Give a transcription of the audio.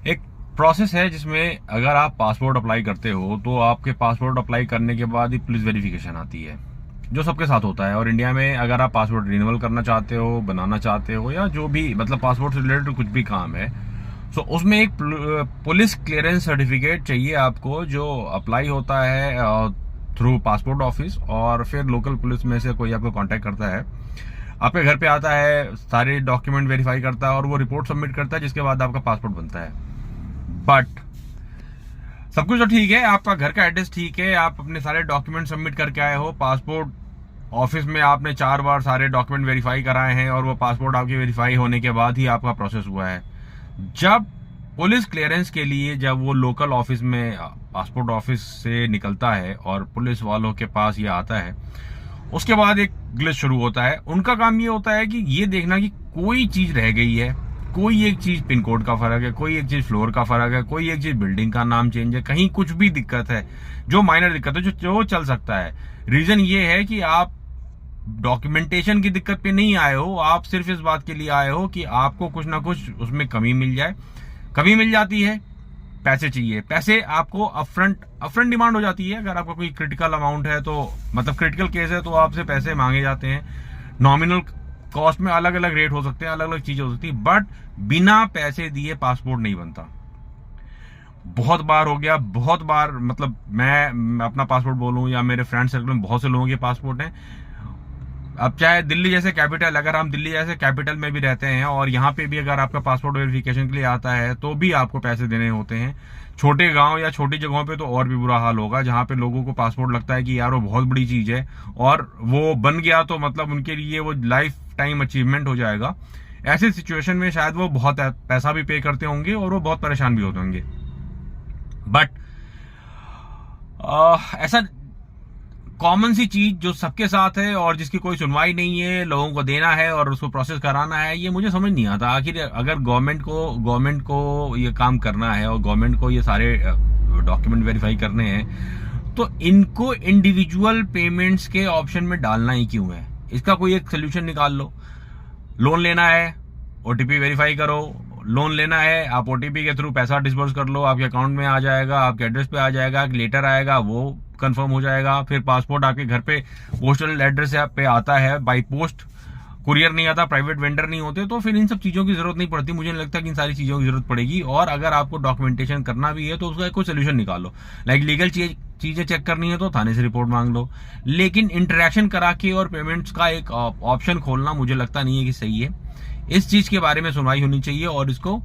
एक प्रोसेस है जिसमें अगर आप पासपोर्ट अप्लाई करते हो तो आपके पासपोर्ट अप्लाई करने के बाद ही पुलिस वेरिफिकेशन आती है, जो सबके साथ होता है। और इंडिया में अगर आप पासपोर्ट रिन्यूअल करना चाहते हो, बनाना चाहते हो, या जो भी मतलब पासपोर्ट से रिलेटेड कुछ भी काम है, तो उसमें एक पुलिस क्लियरेंस सर्टिफिकेट चाहिए आपको, जो अप्लाई होता है थ्रू पासपोर्ट ऑफिस। और फिर लोकल पुलिस में से कोई आपको कांटेक्ट करता है, आपके घर पे आता है, सारे डॉक्यूमेंट वेरीफाई करता है और वो रिपोर्ट सबमिट करता है, जिसके बाद आपका पासपोर्ट बनता है। बट सब कुछ तो ठीक है, आपका घर का एड्रेस ठीक है, आप अपने सारे डॉक्यूमेंट सबमिट करके आए हो, पासपोर्ट ऑफिस में आपने 4 बार सारे डॉक्यूमेंट वेरीफाई कराए हैं, और वो पासपोर्ट आपके वेरीफाई होने के बाद ही आपका प्रोसेस हुआ है। जब पुलिस क्लियरेंस के लिए जब वो लोकल ऑफिस में पासपोर्ट ऑफिस से निकलता है और पुलिस वालों के पास ये आता है, उसके बाद एक ग्लिच शुरू होता है। उनका काम ये होता है कि ये देखना कि कोई चीज रह गई है, कोई एक चीज पिन कोड का फर्क है, कोई एक चीज फ्लोर का फर्क है, कोई एक चीज बिल्डिंग का नाम चेंज है, कहीं कुछ भी दिक्कत है, जो माइनर दिक्कत है, जो चल सकता है। रीजन ये है कि आप डॉक्यूमेंटेशन की दिक्कत पे नहीं आए हो, आप सिर्फ इस बात के लिए आए हो कि आपको कुछ ना कुछ उसमें कमी मिल जाए। कमी मिल जाती है, पैसे चाहिए, पैसे आपको अपफ्रंट डिमांड हो जाती है। अगर आपका कोई क्रिटिकल अमाउंट है, तो मतलब क्रिटिकल केस है, तो आपसे पैसे मांगे जाते हैं। नॉमिनल कॉस्ट में अलग अलग रेट हो सकते हैं, अलग अलग चीजें हो सकती है, बट बिना पैसे दिए पासपोर्ट नहीं बनता। बहुत बार हो गया, बहुत बार, मतलब मैं अपना पासपोर्ट बोलूं या मेरे फ्रेंड सर्कल में बहुत से लोगों के पासपोर्ट हैं। अब चाहे दिल्ली जैसे कैपिटल, अगर हम दिल्ली जैसे कैपिटल में भी रहते हैं और यहाँ पे भी अगर आपका पासपोर्ट वेरिफिकेशन के लिए आता है, तो भी आपको पैसे देने होते हैं। छोटे गांव या छोटी जगहों पे तो और भी बुरा हाल होगा, जहां पे लोगों को पासपोर्ट लगता है कि यार वो बहुत बड़ी चीज है और वो बन गया तो मतलब उनके लिए वो लाइफ टाइम अचीवमेंट हो जाएगा। ऐसी सिचुएशन में शायद वो बहुत पैसा भी पे करते होंगे और वो बहुत परेशान भी होते होंगे। बट ऐसा कॉमन सी चीज जो सबके साथ है और जिसकी कोई सुनवाई नहीं है, लोगों को देना है और उसको प्रोसेस कराना है, ये मुझे समझ नहीं आता। आखिर अगर गवर्नमेंट को ये काम करना है और गवर्नमेंट को ये सारे डॉक्यूमेंट वेरीफाई करने हैं, तो इनको इंडिविजुअल पेमेंट्स के ऑप्शन में डालना ही क्यों है? इसका कोई एक सोल्यूशन निकाल लो। लोन लेना है, ओटीपी वेरीफाई करो। लोन लेना है, आप ओटीपी के थ्रू पैसा डिस्बर्स कर लो, आपके अकाउंट में आ जाएगा, आपके एड्रेस पे आ जाएगा, एक लेटर आएगा, वो कंफर्म हो जाएगा। फिर पासपोर्ट आपके घर पे पोस्टल एड्रेस पे आता है बाई पोस्ट, कुरियर नहीं आता, प्राइवेट वेंडर नहीं होते, तो फिर इन सब चीजों की जरूरत नहीं पड़ती। मुझे नहीं लगता कि इन सारी चीजों की जरूरत पड़ेगी। और अगर आपको डॉक्यूमेंटेशन करना भी है तो उसका कोई सोल्यूशन निकालो। लाइक लीगल चीजें चेक करनी है तो थाने से रिपोर्ट मांग लो, लेकिन इंटरेक्शन करा के और पेमेंट्स का एक ऑप्शन खोलना मुझे लगता नहीं है कि सही है। इस चीज के बारे में सुनवाई होनी चाहिए और इसको